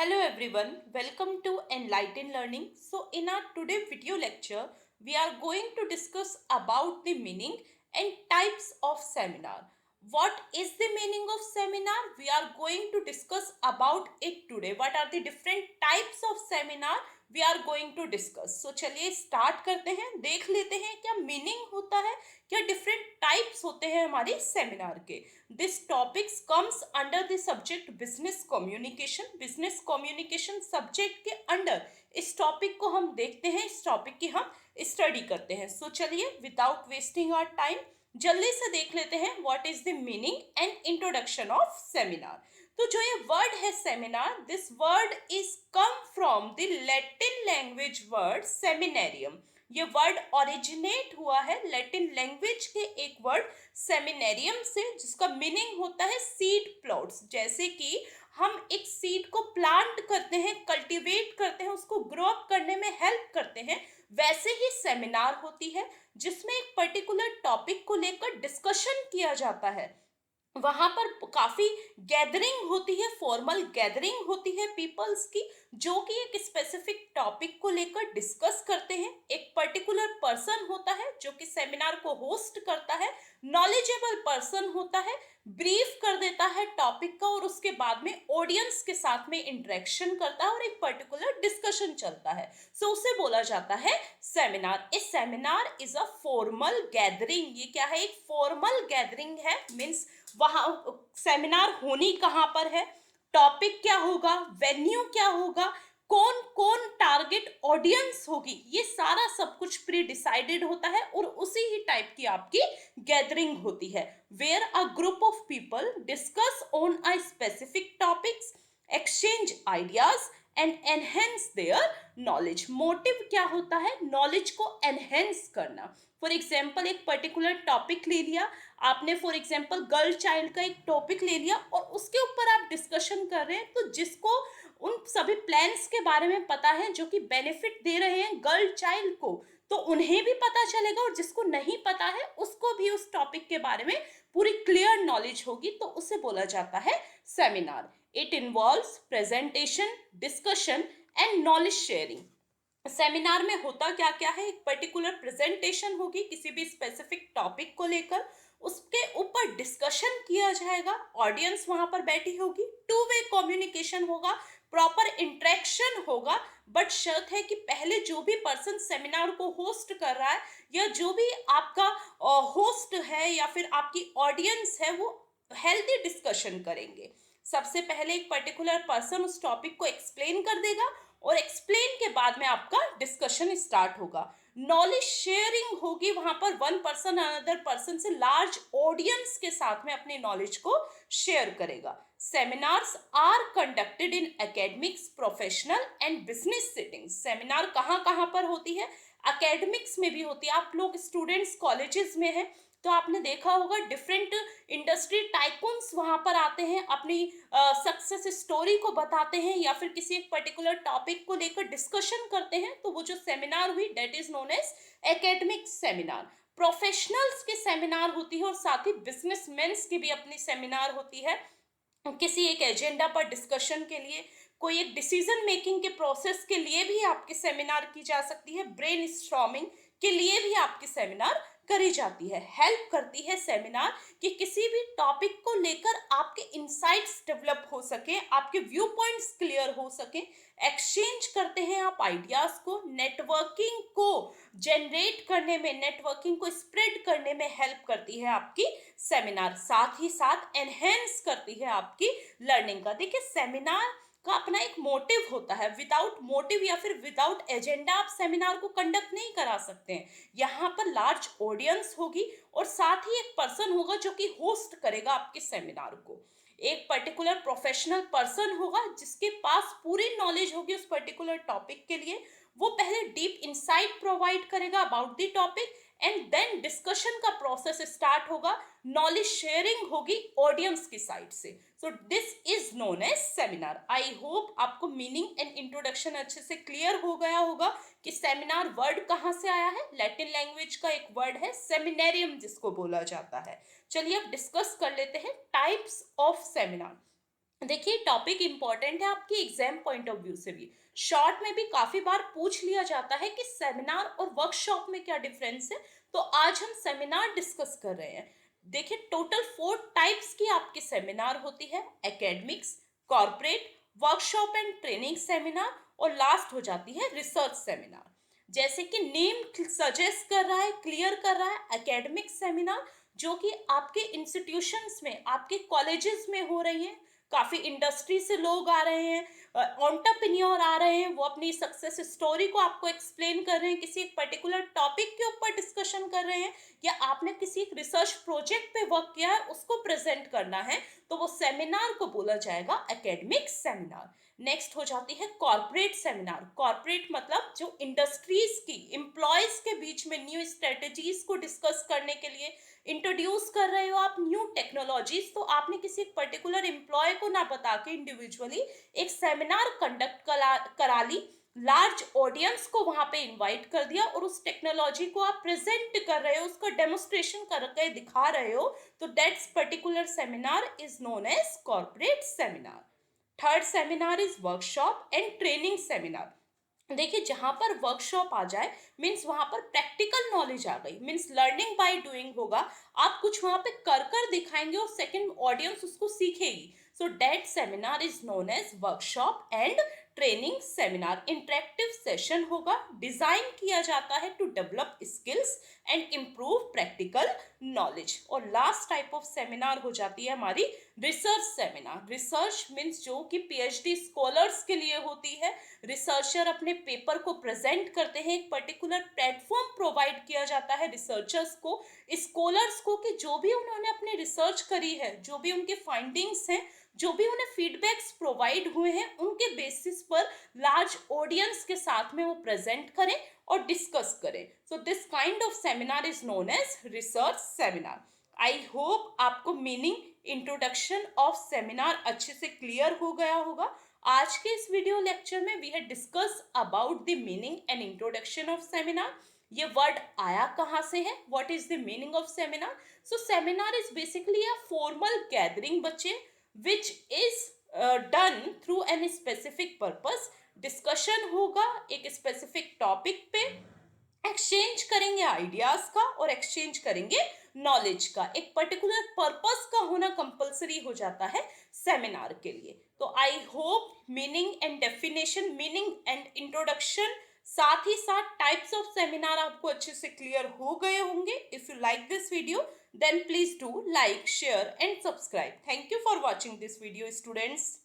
Hello everyone, welcome to Enlighten Learning. So in our today video lecture, we are going to discuss about the meaning and types of seminar. What is the meaning of seminar? We are going to discuss about it today. What are the different types of seminar we are going to discuss. So चलिए start करते हैं, देख लेते हैं क्या meaning होता है, क्या different types होते हैं हमारे seminar के. This topics comes under the subject business communication. Business communication subject के under इस topic को हम देखते हैं, इस topic की हम study करते हैं. So चलिए without wasting our time जल्दी से देख लेते हैं what is the meaning and introduction of seminar. तो जो ये वर्ड है seminar, this word is come from the Latin language word seminarium. ये वर्ड ओरिजिनेट हुआ है लैटिन लैंग्वेज के एक वर्ड सेमिनेरियम से, जिसका मीनिंग होता है सीड प्लॉट्स. जैसे कि हम एक सीड को प्लांट करते हैं, कल्टीवेट करते हैं, उसको ग्रो अप करने में हेल्प करते हैं, वैसे ही सेमिनार होती है जिसमें एक पर्टिकुलर टॉपिक को लेकर डिस्कशन किया जाता है. वहां पर काफी गैदरिंग होती है, फॉर्मल गैदरिंग होती है पीपल्स की, जो कि एक स्पेसिफिक टॉपिक को लेकर डिस्कस करते हैं. एक पर्टिकुलर पर्सन होता है जो कि सेमिनार को होस्ट करता है, नॉलेजेबल पर्सन होता है, ब्रीफ कर देता है टॉपिक का और उसके बाद में ऑडियंस के साथ में इंटरेक्शन करता है और एक पर्टिकुलर डिस्कशन चलता है. सो उसे बोला जाता है seminar. A seminar is a formal gathering. ये क्या है? एक फॉर्मल गैदरिंग है. मीन्स वहां सेमिनार होनी कहां पर है, टॉपिक क्या होगा, वेन्यू क्या होगा, कौन कौन टारगेट ऑडियंस होगी, ये सारा सब कुछ प्री डिसाइडेड होता है और उसी ही टाइप की आपकी गैदरिंग होती है. Where a group of people discuss on a specific topics, exchange ideas and enhance their knowledge. Motive क्या होता है? नॉलेज को एनहेंस करना. फॉर एग्जाम्पल एक पर्टिकुलर टॉपिक ले लिया आपने, फॉर एग्जाम्पल गर्ल चाइल्ड का एक टॉपिक ले लिया और उसके ऊपर आप डिस्कशन कर रहे हैं, तो जिसको उन सभी प्लान्स के बारे में पता है जो कि बेनिफिट दे रहे हैं गर्ल चाइल्ड को, तो उन्हें भी पता चलेगा, और जिसको नहीं पता है उसको भी उस टॉपिक के बारे में पूरी क्लियर नॉलेज होगी, तो उसे बोला जाता है seminar. It involves presentation, discussion and knowledge sharing. Seminar में होता क्या क्या है? एक पर्टिकुलर प्रेजेंटेशन होगी किसी भी स्पेसिफिक टॉपिक को लेकर, उसके ऊपर डिस्कशन किया जाएगा, ऑडियंस वहां पर बैठी होगी, टू वे कम्युनिकेशन होगा, प्रॉपर इंटरेक्शन होगा. बट शर्त है कि पहले जो भी पर्सन सेमिनार को होस्ट कर रहा है या जो भी आपका होस्ट है या फिर आपकी ऑडियंस है, वो हेल्दी डिस्कशन करेंगे. सबसे पहले एक पर्टिकुलर पर्सन उस टॉपिक को एक्सप्लेन कर देगा और एक्सप्लेन के बाद में आपका डिस्कशन स्टार्ट होगा. नॉलेज शेयरिंग होगी, वहां पर वन पर्सन अनदर पर्सन से लार्ज ऑडियंस के साथ में अपनी नॉलेज को शेयर करेगा. Seminars are conducted in academics, professional and business settings. Seminar कहाँ कहाँ पर होती है? एकेडमिक्स में भी होती है. आप लोग स्टूडेंट्स कॉलेजेस में हैं तो आपने देखा होगा डिफरेंट इंडस्ट्री टाइकून्स वहां पर आते हैं, अपनी सक्सेस स्टोरी को बताते हैं या फिर किसी एक पर्टिकुलर टॉपिक को लेकर डिस्कशन करते हैं, तो वो जो सेमिनार हुई that is known as academic seminar. Professionals के सेमिनार होती है और साथ ही बिजनेसमैन्स की भी अपनी सेमिनार होती है. किसी एक एजेंडा पर डिस्कशन के लिए, कोई एक डिसीजन मेकिंग के प्रोसेस के लिए भी आपकी सेमिनार की जा सकती है, ब्रेन स्टॉर्मिंग के लिए भी आपकी सेमिनार करी जाती है. हेल्प करती है सेमिनार कि किसी भी टॉपिक को लेकर आपके इंसाइट्स डेवलप हो सके, आपके व्यू पॉइंट्स क्लियर हो सके, एक्सचेंज करते हैं आप आइडियाज को, नेटवर्किंग को जनरेट करने में, नेटवर्किंग को स्प्रेड करने में हेल्प करती है आपकी सेमिनार. साथ ही साथ एनहेंस करती है आपकी लर्निंग का. देखिए सेमिनार का अपना एक मोटिव होता है. विदाउट मोटिव या फिर विदाउट एजेंडा आप सेमिनार को कंडक्ट नहीं करा सकते हैं. यहाँ पर लार्ज ऑडियंस होगी और साथ ही एक पर्सन होगा जो कि होस्ट करेगा आपके सेमिनार को. एक पर्टिकुलर प्रोफेशनल पर्सन होगा जिसके पास पूरी नॉलेज होगी उस पर्टिकुलर टॉपिक के लिए. वो पहले डीप इंसाइट प्रोवाइड करेगा about the topic and then discussion का प्रोसेस स्टार्ट होगा, नॉलेज शेयरिंग होगी ऑडियंस की साइड से. So this is known as seminar. I hope आपको मीनिंग एंड इंट्रोडक्शन अच्छे से क्लियर हो गया होगा कि सेमिनार वर्ड कहाँ से आया है. लैटिन लैंग्वेज का एक वर्ड है सेमिनेरियम जिसको बोला जाता है. चलिए अब डिस्कस कर लेते हैं टाइप्स ऑफ सेमिनार. देखिए टॉपिक इंपॉर्टेंट है आपके एग्जाम पॉइंट ऑफ व्यू से भी। शॉर्ट में भी काफी बार पूछ लिया जाता है कि सेमिनार और वर्कशॉप में क्या डिफरेंस है। तो आज हम सेमिनार डिस्कस कर रहे हैं। देखिए टोटल 4 टाइप्स की आपकी सेमिनार होती है, academics, corporate, workshop and training seminar, और लास्ट हो जाती है रिसर्च सेमिनार। जैसे कि नेम सजेस्ट कर रहा है, क्लियर कर रहा है, एकेडमिक सेमिनार जो कि आपके इंस्टीट्यूशंस में, आपके कॉलेजेस में हो रही है। काफी इंडस्ट्री से लोग आ रहे हैं, एंटरप्रेन्योर आ रहे हैं, वो अपनी सक्सेस स्टोरी को आपको एक्सप्लेन कर रहे हैं, किसी एक पर्टिकुलर टॉपिक के ऊपर डिस्कशन कर रहे हैं, या आपने किसी एक रिसर्च प्रोजेक्ट पे वर्क किया है उसको प्रेजेंट करना है, तो वो सेमिनार को बोला जाएगा एकेडमिक सेमिनार। नेक्स्ट हो जाती है कॉर्पोरेट सेमिनार। कॉर्पोरेट मतलब जो इंडस्ट्रीज की एम्प्लॉयज के बीच में न्यू स्ट्रेटेजीज को डिस्कस करने के लिए इंट्रोड्यूस कर रहे हो आप न्यू टेक्नोलॉजीज, तो आपने किसी पर्टिकुलर एम्प्लॉय को ना बता के इंडिविजुअली एक सेमिनार कंडक्ट करा ली, लार्ज ऑडियंस को वहां पे इनवाइट कर दिया और उस टेक्नोलॉजी को आप प्रेजेंट कर रहे हो, उसका डेमोस्ट्रेशन करके दिखा रहे हो, तो that's particular seminar is known as corporate seminar. Third seminar is workshop and training seminar. देखिए जहां पर वर्कशॉप आ जाए मीन्स वहां पर प्रैक्टिकल नॉलेज आ गई, मीन्स लर्निंग बाय डूइंग होगा। आप कुछ वहां पे कर दिखाएंगे और सेकंड ऑडियंस उसको सीखेगी। So that seminar is known as workshop and training seminar. Interactive session होगा, डिजाइन किया जाता है to develop skills and improve practical knowledge. और लास्ट टाइप ऑफ सेमिनार हो जाती है हमारी रिसर्च सेमिनार। रिसर्च मीन्स जो कि पीएचडी स्कॉलर्स के लिए होती है। रिसर्चर अपने पेपर को प्रेजेंट करते हैं, एक पर्टिकुलर प्लेटफॉर्म प्रोवाइड किया जाता है रिसर्चर्स को, स्कॉलर्स को, कि जो भी उन्होंने अपनी रिसर्च करी है, जो भी उनके फाइंडिंग्स हैं, जो भी उन्हें फीडबैक्स प्रोवाइड हुए हैं, उनके बेसिस पर लार्ज ऑडियंस के साथ में वो प्रेजेंट करें और डिस्कस करें। So this kind of seminar is known as research seminar. I hope आपको मीनिंग, इंट्रोडक्शन ऑफ सेमिनार अच्छे से क्लियर हो गया होगा। आज के इस वीडियो लेक्चर में we have discuss about the meaning and introduction of seminar. ये वर्ड आया कहाँ से है, what is the meaning of seminar. So seminar is basically a formal gathering बच्चे which is done through an specific purpose. Discussion होगा एक specific topic पे, exchange करेंगे आइडियाज का और एक्सचेंज करेंगे नॉलेज का। एक पर्टिकुलर पर्पस का होना कंपलसरी हो जाता है सेमिनार के लिए। तो I hope meaning and definition, meaning and introduction, साथ ही साथ टाइप्स ऑफ सेमिनार आपको अच्छे से क्लियर हो गए होंगे। If you like this video then please do like, share and subscribe. Thank you for watching this video students.